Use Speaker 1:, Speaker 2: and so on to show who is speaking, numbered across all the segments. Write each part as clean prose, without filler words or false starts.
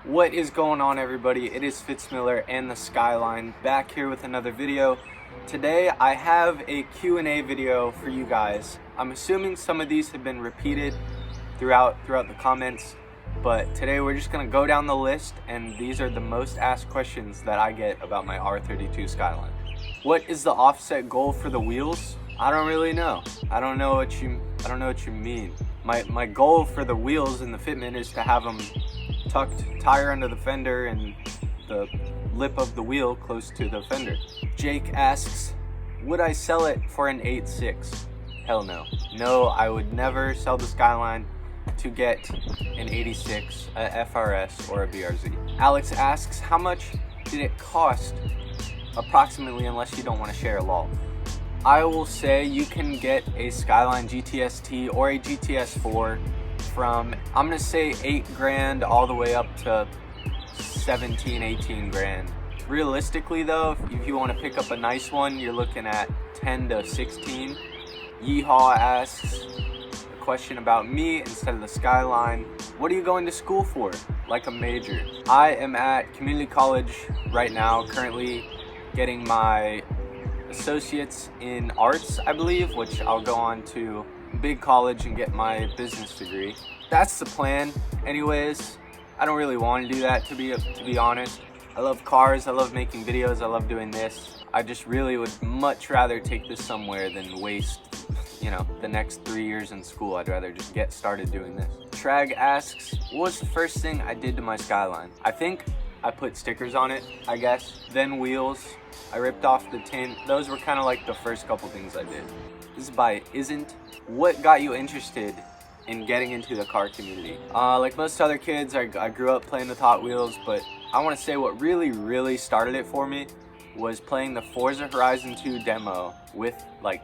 Speaker 1: What is going on, everybody? It is Fitz and the Skyline back here with another video. Today I have a Q&A video for you guys. I'm assuming some of these have been repeated throughout the comments, but today we're just gonna go down the list, and these are the most asked questions that I get about my R32 Skyline. What is the offset goal for the wheels? I don't really know. I don't know what you mean. My goal for the wheels in the fitment is to have them tucked tire under the fender and the lip of the wheel close to the fender. Jake asks, would I sell it for an 8.6? Hell no. No, I would never sell the Skyline to get an 86, a FRS, or a BRZ. Alex asks, how much did it cost approximately, unless you don't want to share a lol? I will say you can get a Skyline GTS-T or a GTS-4 from, I'm gonna say 8 grand all the way up to 17, 18 grand. Realistically though, if you want to pick up a nice one, you're looking at 10 to 16. Yeehaw asks a question about me instead of the Skyline. What are you going to school for? Like a major. I am at community college right now, currently getting my associates in arts, I believe, which I'll go on to big college and get my business degree. That's the plan. Anyways, I don't really want to do that, to be honest. I love cars, I love making videos, I love doing this. I just really would much rather take this somewhere than waste, the next 3 years in school. I'd rather just get started doing this. Trag asks, what was the first thing I did to my Skyline? I think I put stickers on it, I guess. Then wheels. I ripped off the tint. Those were kind of like the first couple things I did. This is by Isn't. What got you interested in getting into the car community? Like most other kids, I grew up playing with Hot Wheels, but I want to say what really started it for me was playing the Forza Horizon 2 demo with,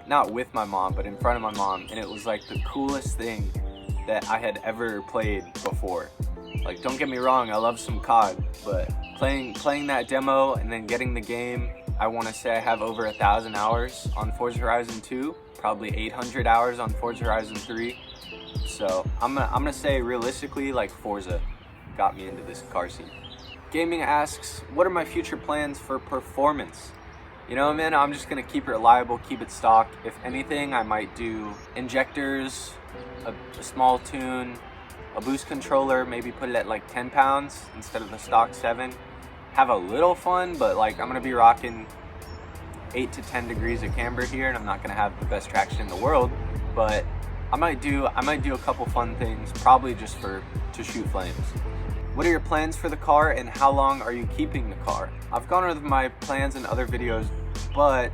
Speaker 1: not with my mom, but in front of my mom, and it was like the coolest thing that I had ever played before. Like, don't get me wrong, I love some COD, but playing that demo and then getting the game, I want to say I have over 1,000 hours on Forza Horizon 2, probably 800 hours on Forza Horizon 3. So I'm gonna say realistically, like, Forza got me into this car scene. Gaming asks, what are my future plans for performance? Man, I'm just gonna keep it reliable, keep it stock. If anything, I might do injectors, a small tune, a boost controller, maybe put it at like 10 pounds instead of the stock 7. Have a little fun, but I'm gonna be rocking 8 to 10 degrees of camber here, and I'm not gonna have the best traction in the world, but I might do a couple fun things, probably just to shoot flames. What are your plans for the car, and how long are you keeping the car? I've gone over my plans in other videos, but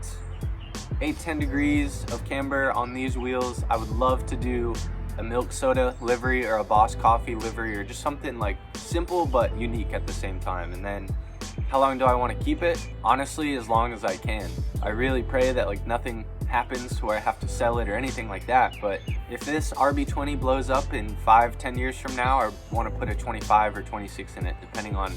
Speaker 1: 8-10 degrees of camber on these wheels. I would love to do a milk soda livery or a Boss Coffee livery, or just something like simple but unique at the same time. And then how long do I want to keep it? Honestly, as long as I can. I really pray that nothing happens to where I have to sell it or anything like that, but if this RB20 blows up in 5-10 years from now, I want to put a 25 or 26 in it, depending on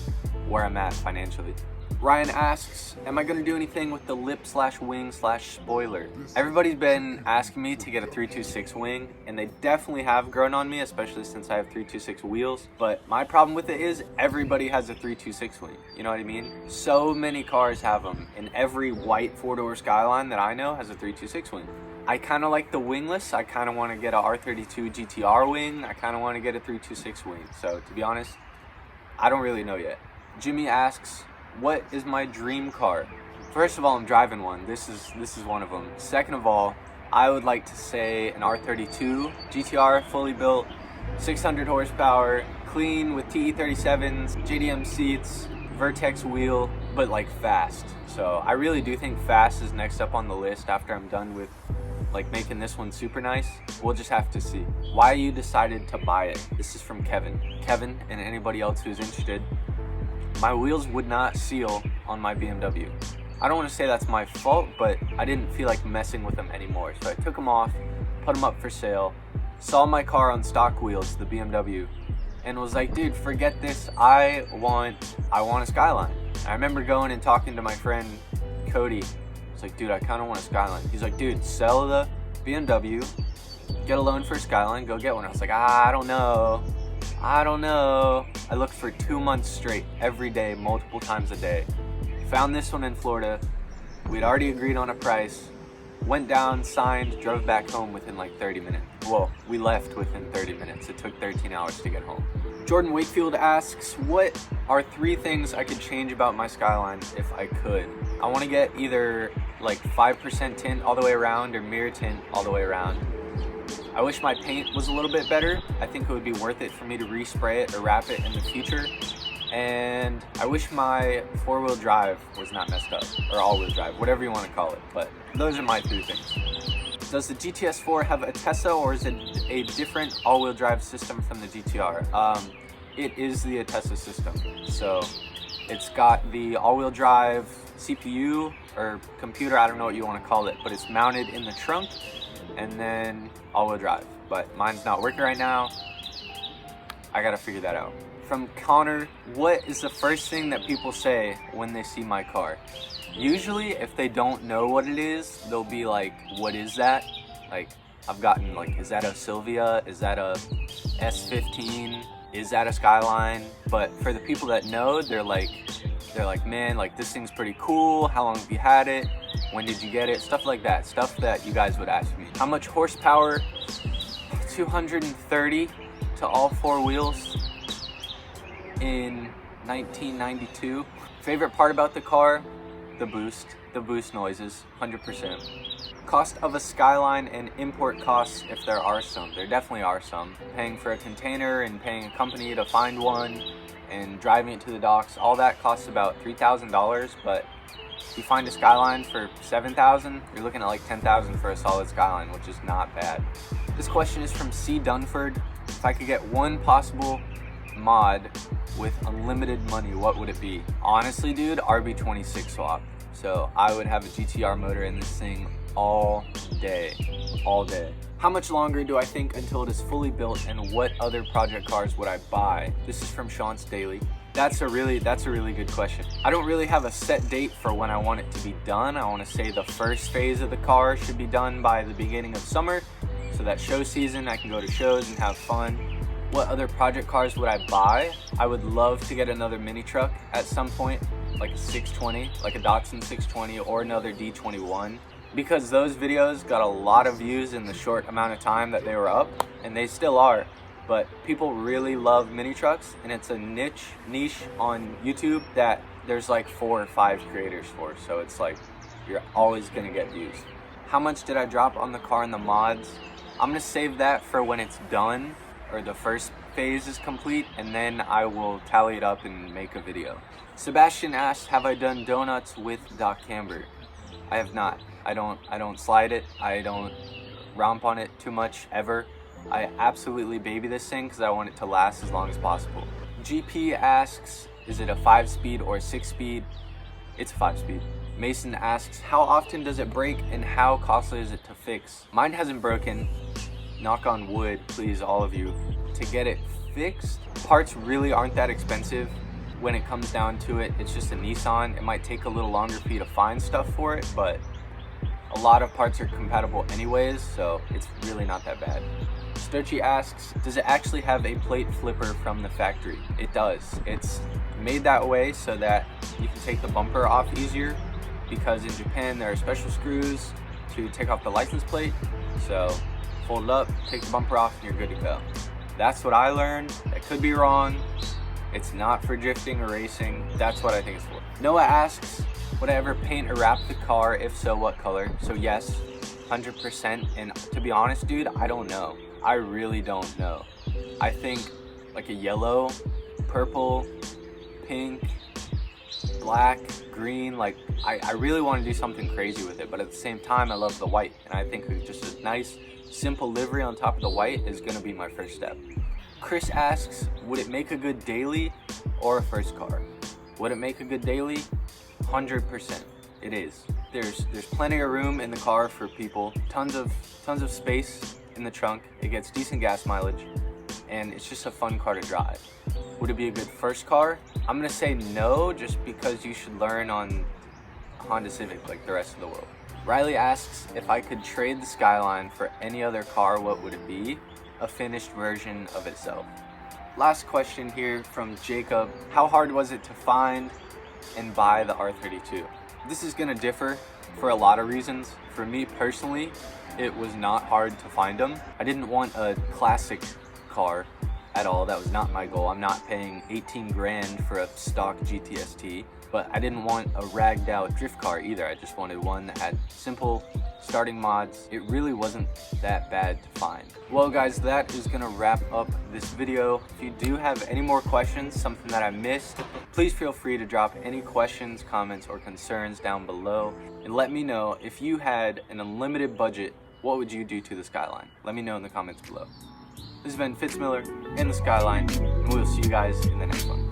Speaker 1: where I'm at financially. Ryan asks, am I going to do anything with the lip/wing/spoiler? Everybody's been asking me to get a 326 wing, and they definitely have grown on me, especially since I have 326 wheels. But my problem with it is everybody has a 326 wing. You know what I mean? So many cars have them, and every white 4-door Skyline that I know has a 326 wing. I kind of like the wingless. I kind of want to get a R32 GTR wing. I kind of want to get a 326 wing. So to be honest, I don't really know yet. Jimmy asks, what is my dream car? First of all, I'm driving one. This is one of them. Second of all, I would like to say an R32 GTR, fully built, 600 horsepower, clean with TE37s, JDM seats, Vertex wheel, but fast. So I really do think fast is next up on the list after I'm done with making this one super nice. We'll just have to see. Why you decided to buy it? This is from Kevin. Kevin, and anybody else who's interested, my wheels would not seal on my BMW. I don't want to say that's my fault, but I didn't feel like messing with them anymore. So I took them off, put them up for sale, saw my car on stock wheels, the BMW, and was like, dude, forget this. I want a Skyline. I remember going and talking to my friend Cody. I was like, dude, I kind of want a Skyline. He's like, dude, sell the BMW, get a loan for a Skyline, go get one. I was like, I don't know. I don't know. I looked for 2 months straight, every day, multiple times a day. Found this one in Florida. We'd already agreed on a price. Went down, signed, drove back home within like 30 minutes. Well, we left within 30 minutes. It took 13 hours to get home. Jordan Wakefield asks, what are 3 things I could change about my Skyline if I could? I want to get either like 5% tint all the way around or mirror tint all the way around. I wish my paint was a little bit better. I think it would be worth it for me to respray it or wrap it in the future. And I wish my 4-wheel drive was not messed up, or all-wheel drive, whatever you want to call it. But those are my 3 things. Does the GTS-4 have a Atessa, or is it a different all-wheel drive system from the GTR? It is the Atessa system. So it's got the all-wheel drive CPU or computer, I don't know what you want to call it, but it's mounted in the trunk and then all-wheel drive. But mine's not working right now. I gotta figure that out. From Connor, what is the first thing that people say when they see my car? Usually, if they don't know what it is, they'll be like, what is that? Like, I've gotten like, is that a Sylvia? Is that a S15? Is that a Skyline? But for the people that know, they're like, man, like this thing's pretty cool. How long have you had it? When did you get it? Stuff like that. Stuff that you guys would ask me. How much horsepower? 230 to all 4 wheels in 1992. Favorite part about the car? The boost noises, 100%. Cost of a Skyline and import costs, if there are some. There definitely are some. Paying for a container and paying a company to find one and driving it to the docks, all that costs about $3,000, but if you find a Skyline for $7,000, you're looking at like $10,000 for a solid Skyline, which is not bad. This question is from C. Dunford. If I could get one possible mod with unlimited money, what would it be? Honestly, dude, RB26 swap. So I would have a GTR motor in this thing all day. How much longer do I think until it is fully built, and what other project cars would I buy? This is from Sean Staley. That's a really good question. I don't really have a set date for when I want it to be done. I want to say the first phase of the car should be done by the beginning of summer, so that show season I can go to shows and have fun. What other project cars would I buy? I would love to get another mini truck at some point, like a 620, like a Datsun 620 or another D21, because those videos got a lot of views in the short amount of time that they were up, and they still are. But people really love mini trucks, and it's a niche on YouTube that there's like 4 or 5 creators for, so it's like you're always gonna get views. How much did I drop on the car and the mods? I'm gonna save that for when it's done, or the first phase is complete, and then I will tally it up and make a video. Sebastian asked, have I done donuts with Doc Camber? I have not. I don't slide it. I don't romp on it too much ever. I absolutely baby this thing because I want it to last as long as possible. GP asks, is it a 5-speed or a 6-speed? It's a 5-speed. Mason asks, how often does it break and how costly is it to fix? Mine hasn't broken, knock on wood, please, all of you. To get it fixed, parts really aren't that expensive. When it comes down to it, it's just a Nissan. It might take a little longer for you to find stuff for it, but a lot of parts are compatible anyways, so it's really not that bad. Stochi asks, does it actually have a plate flipper from the factory? It does. It's made that way so that you can take the bumper off easier, because in Japan there are special screws to take off the license plate. So fold it up, take the bumper off, and you're good to go. That's what I learned. I could be wrong. It's not for drifting or racing. That's what I think it's for. Noah asks, would I ever paint or wrap the car? If so, what color? So yes, 100%. And to be honest, dude, I don't know. I really don't know. I think like a yellow, purple, pink, black, green. Like I really want to do something crazy with it, but at the same time, I love the white. And I think just a nice, simple livery on top of the white is going to be my first step. Chris asks, would it make a good daily or a first car? Would it make a good daily? 100%. It is. There's plenty of room in the car for people. Tons of space in the trunk. It gets decent gas mileage, and it's just a fun car to drive. Would it be a good first car? I'm gonna say no, just because you should learn on Honda Civic like the rest of the world. Riley asks, if I could trade the Skyline for any other car, what would it be? A finished version of itself. Last question here from Jacob. How hard was it to find and buy the R32? This is gonna differ for a lot of reasons. For me personally, it was not hard to find them. I didn't want a classic car at all. That was not my goal. I'm not paying 18 grand for a stock GTS-T, but I didn't want a ragged out drift car either. I just wanted one that had simple starting mods. It really wasn't that bad to find. Well guys, that is gonna wrap up this video. If you do have any more questions, something that I missed, please feel free to drop any questions, comments, or concerns down below, and let me know if you had an unlimited budget, what would you do to the Skyline? Let me know in the comments below. This has been Fitz Miller and the Skyline, and we'll see you guys in the next one.